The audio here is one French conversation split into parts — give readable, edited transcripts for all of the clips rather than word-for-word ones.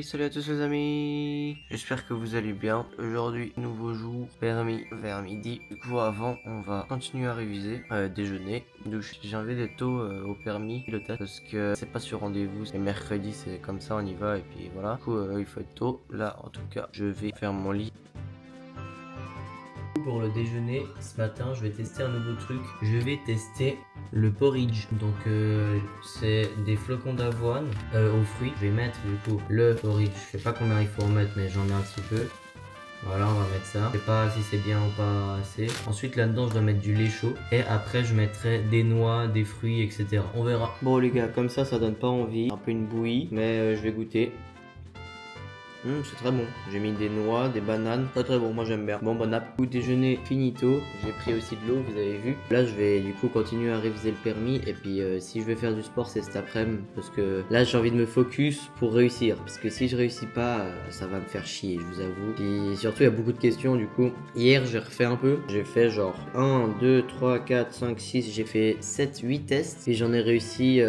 Salut à tous les amis, j'espère que vous allez bien. Aujourd'hui, nouveau jour, permis vers midi. Du coup, avant, on va continuer à réviser, déjeuner, douche. J'ai envie d'être tôt au permis pilotage parce que c'est pas sur rendez-vous, c'est mercredi, c'est comme ça, on y va et puis voilà. Du coup, il faut être tôt. Là, en tout cas, je vais faire mon lit. Pour le déjeuner, ce matin, je vais tester un nouveau truc. Je vais tester le porridge. Donc, c'est des flocons d'avoine aux fruits. Je vais mettre du coup le porridge. Je sais pas combien il faut en mettre, mais j'en ai un petit peu. Voilà, on va mettre ça. Je sais pas si c'est bien ou pas assez. Ensuite, là-dedans, je dois mettre du lait chaud. Et après, je mettrai des noix, des fruits, etc. On verra. Bon, les gars, comme ça donne pas envie. Un peu une bouillie, mais je vais goûter. C'est très bon. J'ai mis des noix, des bananes. Très très bon, moi j'aime bien. Bon appétit. Déjeuner finito. J'ai pris aussi de l'eau, vous avez vu. Là, je vais du coup continuer à réviser le permis. Et puis, si je vais faire du sport, c'est cet après-midi. Parce que là, j'ai envie de me focus pour réussir. Parce que si je réussis pas, ça va me faire chier, je vous avoue. Puis surtout, il y a beaucoup de questions du coup. Hier, j'ai refait un peu. J'ai fait genre 1, 2, 3, 4, 5, 6. J'ai fait 7, 8 tests. Et j'en ai réussi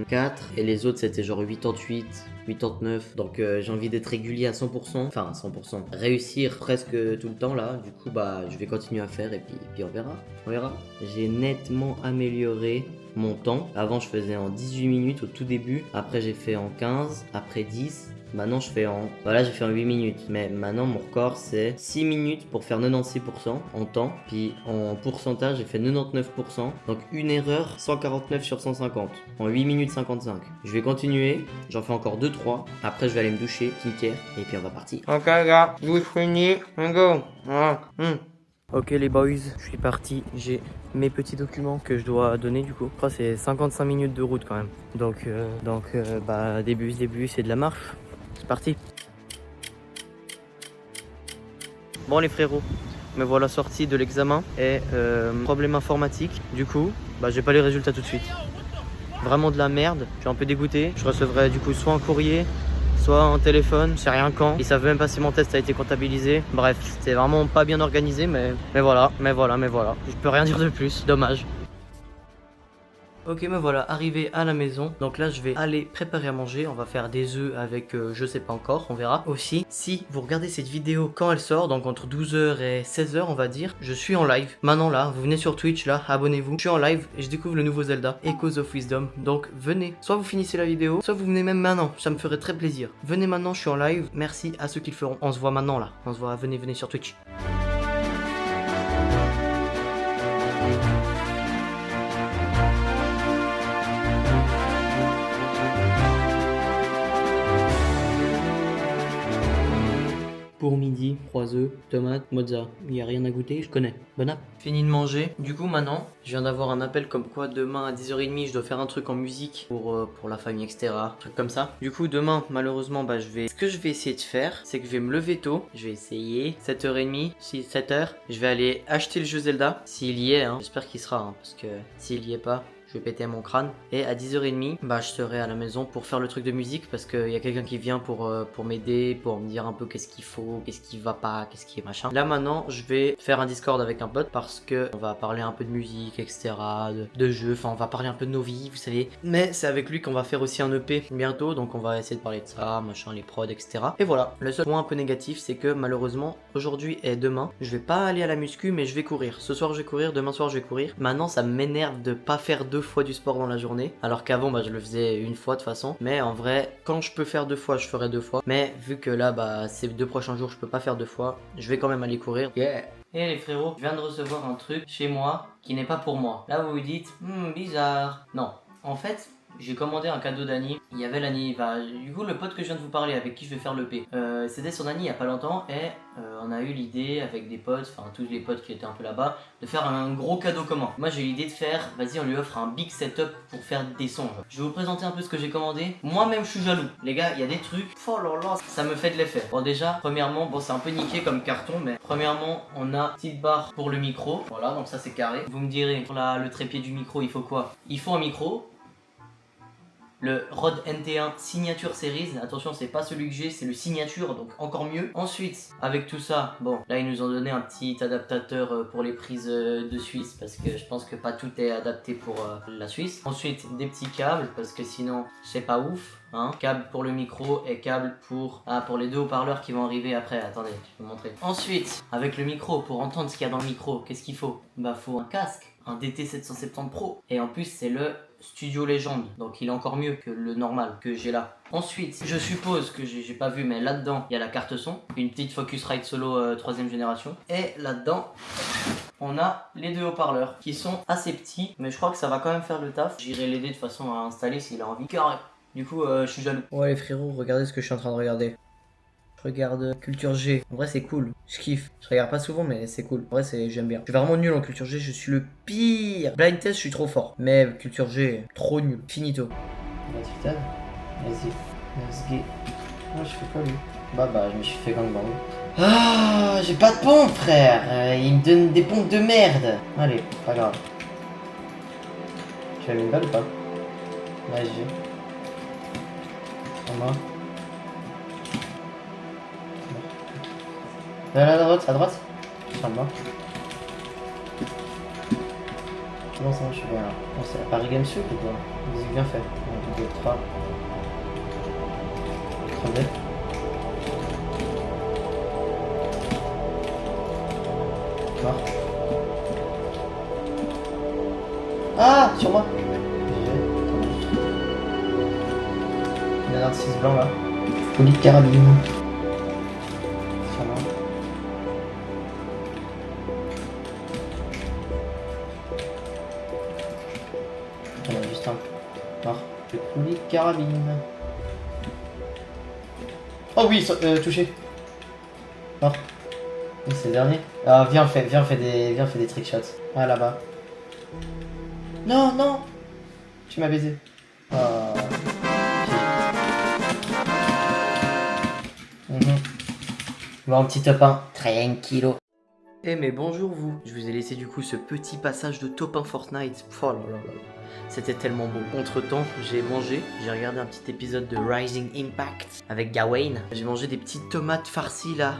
4. Et les autres, c'était genre 88. 89, donc j'ai envie d'être régulier à 100%, enfin à 100%, réussir presque tout le temps là, du coup je vais continuer à faire et puis on verra. J'ai nettement amélioré mon temps, avant je faisais en 18 minutes au tout début, après j'ai fait en 15, après 10, maintenant je fais en... Voilà, j'ai fait en 8 minutes. Mais maintenant mon record c'est 6 minutes pour faire 96% en temps. Puis en pourcentage j'ai fait 99%. Donc une erreur 149 sur 150. En 8 minutes 55. Je vais continuer. J'en fais encore 2-3. Après je vais aller me doucher, skincare. Et puis on va partir. Ok gars, douche finie. On go. Ok les boys, je suis parti, j'ai mes petits documents que je dois donner du coup. Je crois que c'est 55 minutes de route quand même. Donc début c'est de la marche. C'est parti. Bon les frérots, me voilà sorti de l'examen et problème informatique. Du coup, j'ai pas les résultats tout de suite. Vraiment de la merde, je suis un peu dégoûté. Je recevrai du coup soit un courrier, soit un téléphone, je sais rien quand. Ils savent même pas si mon test a été comptabilisé. Bref, c'était vraiment pas bien organisé, mais voilà. Je peux rien dire de plus, dommage. Ok, me voilà arrivé à la maison. Donc là, je vais aller préparer à manger. On va faire des œufs avec, je sais pas encore, on verra. Aussi, si vous regardez cette vidéo quand elle sort, donc entre 12h et 16h, on va dire, je suis en live. Maintenant là, vous venez sur Twitch, là, abonnez-vous. Je suis en live et je découvre le nouveau Zelda, Echoes of Wisdom. Donc venez, soit vous finissez la vidéo, soit vous venez même maintenant. Ça me ferait très plaisir. Venez maintenant, je suis en live. Merci à ceux qui le feront. On se voit maintenant là. On se voit, venez sur Twitch. Pour midi, 3 œufs, tomates, mozza. Il n'y a rien à goûter, je connais. Bon app. Fini de manger. Du coup, maintenant, je viens d'avoir un appel comme quoi demain à 10h30, je dois faire un truc en musique pour la famille, etc. Un truc comme ça. Du coup, demain, malheureusement, ce que je vais essayer de faire, c'est que je vais me lever tôt. Je vais essayer 7h30, 7h. Je vais aller acheter le jeu Zelda, s'il y est, hein. J'espère qu'il sera, hein, parce que s'il y est pas, je vais péter mon crâne. Et à 10h30, je serai à la maison pour faire le truc de musique parce qu'il y a quelqu'un qui vient pour m'aider, pour me dire un peu qu'est-ce qu'il faut, qu'est-ce qui va pas, qu'est-ce qui est machin. Là maintenant, je vais faire un Discord avec un pote parce que on va parler un peu de musique, etc., de jeux, enfin on va parler un peu de nos vies, vous savez. Mais c'est avec lui qu'on va faire aussi un EP bientôt, donc on va essayer de parler de ça, machin, les prods, etc. Et voilà, le seul point un peu négatif, c'est que malheureusement, aujourd'hui et demain, je vais pas aller à la muscu, mais je vais courir. Ce soir je vais courir, demain soir je vais courir. Maintenant, ça m'énerve de pas faire 2 fois du sport dans la journée, alors qu'avant je le faisais 1 fois de toute façon. Mais en vrai, quand je peux faire 2 fois, je ferai 2 fois. Mais vu que là ces 2 prochains jours je peux pas faire 2 fois, je vais quand même aller courir. Yeah. Et les frérots, je viens de recevoir un truc chez moi qui n'est pas pour moi. Là vous vous dites, bizarre. Non, en fait, j'ai commandé un cadeau d'Annie. Il y avait l'Annie, du coup le pote que je viens de vous parler avec qui je vais faire le P. C'était son Annie il y a pas longtemps et on a eu l'idée avec des potes, enfin tous les potes qui étaient un peu là-bas, de faire un gros cadeau commun. Moi j'ai eu l'idée de faire, vas-y on lui offre un big setup pour faire des sons. Je vais vous présenter un peu ce que j'ai commandé. Moi-même je suis jaloux. Les gars, il y a des trucs, oh là là, ça me fait de l'effet. Bon déjà, premièrement, c'est un peu niqué comme carton, mais premièrement on a une petite barre pour le micro. Voilà, donc ça c'est carré. Vous me direz, pour le trépied du micro il faut quoi? Il faut un micro. le Rode NT1 Signature Series. Attention, c'est pas celui que j'ai, c'est le Signature, donc encore mieux. Ensuite, avec tout ça, bon, là ils nous ont donné un petit adaptateur pour les prises de Suisse, parce que je pense que pas tout est adapté pour la Suisse. Ensuite, des petits câbles, parce que sinon, c'est pas ouf. Hein. Câble pour le micro et câble pour les deux haut-parleurs qui vont arriver après. Attendez, je vais vous montrer. Ensuite, avec le micro, pour entendre ce qu'il y a dans le micro, qu'est-ce qu'il faut? Bah, faut un casque, un DT770 Pro. Et en plus, c'est le Studio Legend, donc il est encore mieux que le normal que j'ai là. Ensuite, je suppose que j'ai pas vu, mais là-dedans, il y a la carte son, une petite Focusrite Solo 3ème génération. Et là-dedans, on a les deux haut-parleurs qui sont assez petits, mais je crois que ça va quand même faire le taf. J'irai l'aider de façon à installer s'il a envie. Carré. Du coup, je suis jaloux. Ouais les frérots, regardez ce que je suis en train de regarder. Je regarde Culture G. En vrai, c'est cool. Je kiffe. Je regarde pas souvent, mais c'est cool. En vrai, j'aime bien. Je suis vraiment nul en Culture G. Je suis le pire. Blind Test, je suis trop fort. Mais Culture G, trop nul. Finito. Vas-y. Let's go. Ah, je fais quoi lui? Bah, je me suis fait gangbang. Ah, j'ai pas de pompe, frère. Il me donne des pompes de merde. Allez, pas grave. Tu as mis une balle ou pas? Vas-y. En moi. Là, à droite. Sur moi. Non, ça va, je suis bien là. Non, c'est Paris Games Week ou quoi? Musique bien fait. 1, 2, 3. 3D. Mort. Ah, sur moi. Il y a un 6 blanc là. Folie de carabine. Sur moi. Il y en a juste un. Mort. Le folie de carabine. Oh oui, touché. Mort. Oui, c'est le dernier. Ah, viens, fais des trickshots. Ah, là-bas. Non. Tu m'as baisé. Oh. Bon, un petit top 1. Tranquillo. Eh mais bonjour vous. Je vous ai laissé du coup ce petit passage de top 1 Fortnite. Oh là là là. C'était tellement beau. Entre temps, j'ai mangé, j'ai regardé un petit épisode de Rising Impact avec Gawain. J'ai mangé des petites tomates farcies là.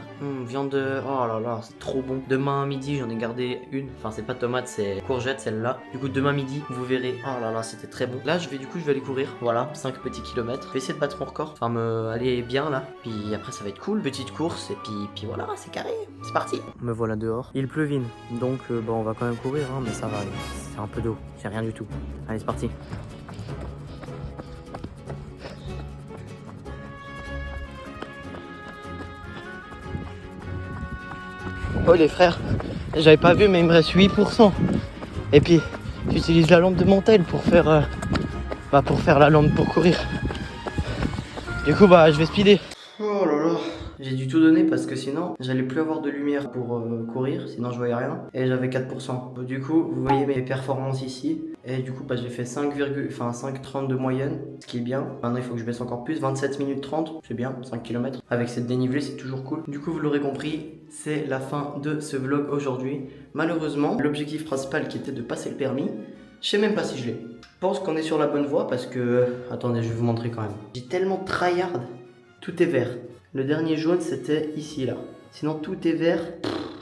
Viande de... Oh là là, c'est trop bon. Demain à midi, j'en ai gardé une. Enfin, c'est pas tomate, c'est courgette celle-là. Du coup, demain midi, vous verrez. Oh là là, c'était très bon. Là, je vais aller courir. Voilà, 5 petits kilomètres. Je vais essayer de battre mon record. Enfin, aller bien là. Puis après, ça va être cool. Petite course. Et puis voilà, c'est carré. C'est parti. Me voilà dehors. Il pleuvine. Donc, on va quand même courir, hein, mais ça va aller. C'est un peu d'eau. C'est rien du tout. Allez, c'est parti. Oh les frères, j'avais pas vu mais il me reste 8%. Et puis j'utilise la lampe de mon tel pour faire la lampe pour courir. Du coup je vais speeder. Oh là là. J'ai dû tout donner parce que sinon j'allais plus avoir de lumière pour courir, sinon je voyais rien. Et j'avais 4%. Du coup, vous voyez mes performances ici. Et du coup, j'ai fait 5,30 de moyenne, ce qui est bien. Maintenant, il faut que je baisse encore plus. 27 minutes 30, c'est bien, 5 km. Avec cette dénivelée, c'est toujours cool. Du coup, vous l'aurez compris, c'est la fin de ce vlog aujourd'hui. Malheureusement, l'objectif principal qui était de passer le permis, je sais même pas si je l'ai. Je pense qu'on est sur la bonne voie parce que... Attendez, je vais vous montrer quand même. J'ai tellement tryhard. Tout est vert. Le dernier jaune, c'était ici, là. Sinon, tout est vert.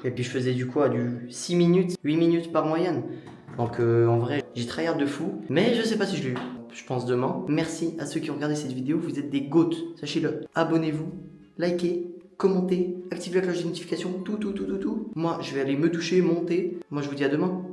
Et puis, je faisais du 6 minutes, 8 minutes par moyenne. Donc, en vrai, j'ai tryhard de fou. Mais je sais pas si je l'ai eu. Je pense demain. Merci à ceux qui ont regardé cette vidéo. Vous êtes des goats. Sachez-le. Abonnez-vous, likez, commentez, activez la cloche de notification. Tout. Moi, je vais aller me doucher, monter. Moi, je vous dis à demain.